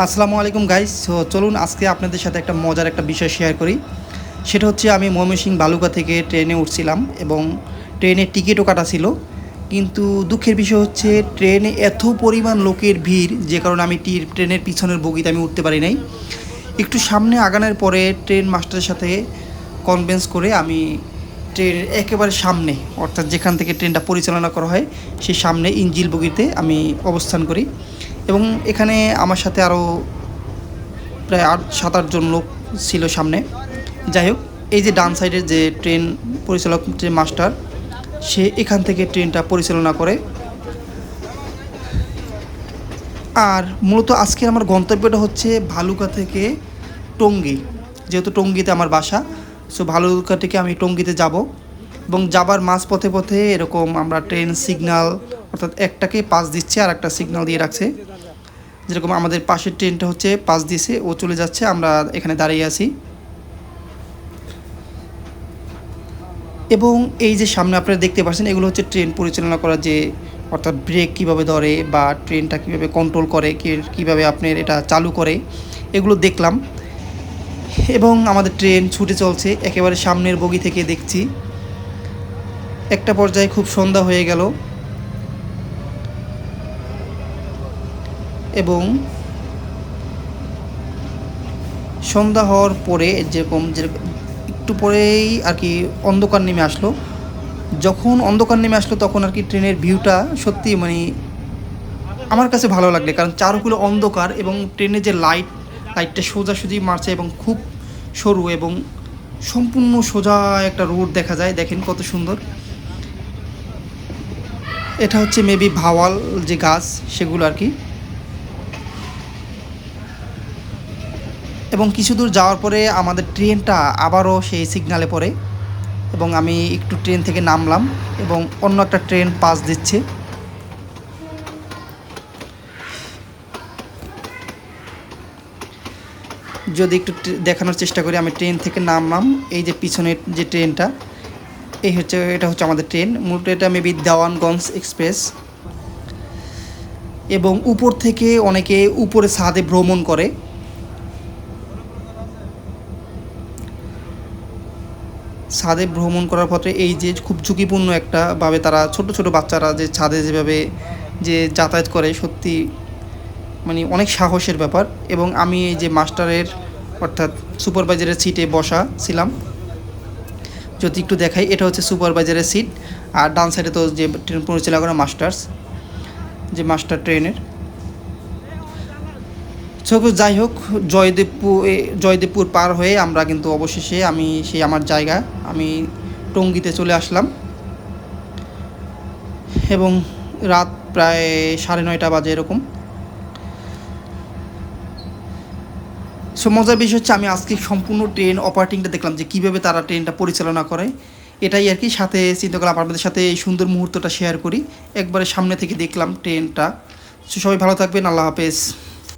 আসসালামু আলাইকুম guys. So চলুন আজকে আপনাদের সাথে একটা মজার একটা বিষয় শেয়ার করি। সেটা হচ্ছে আমি ময়মনসিংহ বালুকা থেকে ট্রেনে উঠছিলাম এবং ট্রেনের টিকিটও কাটা ছিল। কিন্তু দুঃখের বিষয় হচ্ছে ট্রেনে এত পরিমাণ লোকের ভিড় যে কারণে আমি ট্রেনের পিছনের বগিতে আমি উঠতে পারি নাই। একটু সামনে আগানোর পরে ট্রেন মাস্টারের সাথে কনভিন্স করে আমি ট্রেনের একেবারে সামনে, অর্থাৎ যেখান থেকে ট্রেনটা পরিচালনা করা হয় সেই সামনে ইঞ্জিল বগিতে আমি অবস্থান করি। এবং এখানে আমার সাথে আরও প্রায় 7-8 জন লোক ছিল সামনে। যাই হোক, এই যে ডান সাইডের যে ট্রেন পরিচালক, ট্রেন মাস্টার, সে এখান থেকে ট্রেনটা পরিচালনা করে। আর মূলত আজকে আমার গন্তব্যটা হচ্ছে ভালুকা থেকে টঙ্গী, যেহেতু টঙ্গীতে আমার বাসা। সো ভালুকা থেকে আমি টঙ্গীতে যাব এবং যাবার মাঝ পথে পথে এরকম আমরা ট্রেন সিগন্যাল, অর্থাৎ একটাকে পাস দিচ্ছে আর একটা সিগন্যাল দিয়ে রাখছে। যেরকম আমাদের পাশের ট্রেনটা হচ্ছে পাস দিয়েছে, ও চলে যাচ্ছে, আমরা এখানে দাঁড়িয়ে আছি। এবং এই যে সামনে আপনারা দেখতে পাচ্ছেন, এগুলো হচ্ছে ট্রেন পরিচালনা করার যে, অর্থাৎ ব্রেক কীভাবে ধরে বা ট্রেনটা কীভাবে কন্ট্রোল করে, কীভাবে আপনার এটা চালু করে, এগুলো দেখলাম। এবং আমাদের ট্রেন ছুটে চলছে, একেবারে সামনের বগি থেকে দেখছি। একটা পর্যায়ে খুব সন্ধ্যা হয়ে গেল এবং সন্ধ্যা হওয়ার পরে যেরকম একটু পরেই আর কি অন্ধকার নেমে আসলো। যখন অন্ধকার নেমে আসলো তখন আর কি ট্রেনের ভিউটা সত্যি মানে আমার কাছে ভালো লাগলে, কারণ চারকুলো অন্ধকার এবং ট্রেনের যে লাইটটা সোজাসুজি মারছে এবং খুব সরু এবং সম্পূর্ণ সোজা একটা রোড দেখা যায়। দেখেন কত সুন্দর। এটা হচ্ছে মেবি ভাওয়াল যে গাছ সেগুলো আর কি। এবং কিছু দূর যাওয়ার পরে আমাদের ট্রেনটা আবারও সেই সিগনালে পড়ে এবং আমি একটু ট্রেন থেকে নামলাম এবং অন্য একটা ট্রেন পাস দিচ্ছে। যদি একটু দেখানোর চেষ্টা করি, আমি ট্রেন থেকে নামলাম, এই যে পিছনের যে ট্রেনটা, এটা হচ্ছে আমাদের ট্রেন। মূলত এটা মেবি দেওয়ানগঞ্জ এক্সপ্রেস। এবং উপর থেকে অনেকে উপরে ছাদে ভ্রমণ করে। ছাদে ভ্রমণ করার পথে এই যে খুব ঝুঁকিপূর্ণ একটা ভাবে তারা ছোট ছোট বাচ্চারা যে ছাদে যেভাবে যে যাতায়াত করে, সত্যি মানে অনেক সাহসের ব্যাপার। এবং আমি এই যে মাস্টারের, অর্থাৎ সুপারভাইজারের সিটে বসা ছিলাম। যদি একটু দেখাই, এটা হচ্ছে সুপারভাইজারের সিট, আর ডান সাইডে তো যে ট্রেন পরিচালনা করা মাস্টার ট্রেনের। যাই হোক, জয়দেবপুর পার হয়ে আমরা কিন্তু অবশেষে আমি সেই আমার জায়গা, আমি টঙ্গীতে চলে আসলাম। এবং রাত প্রায় 9:30 বাজে এরকম। সো মজার বিষয় হচ্ছে আমি আজকে সম্পূর্ণ ট্রেন অপারেটিংটা দেখলাম, যে কীভাবে তারা ট্রেনটা পরিচালনা করে। এটাই আর কি, সাথে চিন্তা করলাম আপনাদের সাথে এই সুন্দর মুহূর্তটা শেয়ার করি। একবারে সামনে থেকে দেখলাম ট্রেনটা। সো সবাই ভালো থাকবেন, আল্লাহ হাফেজ।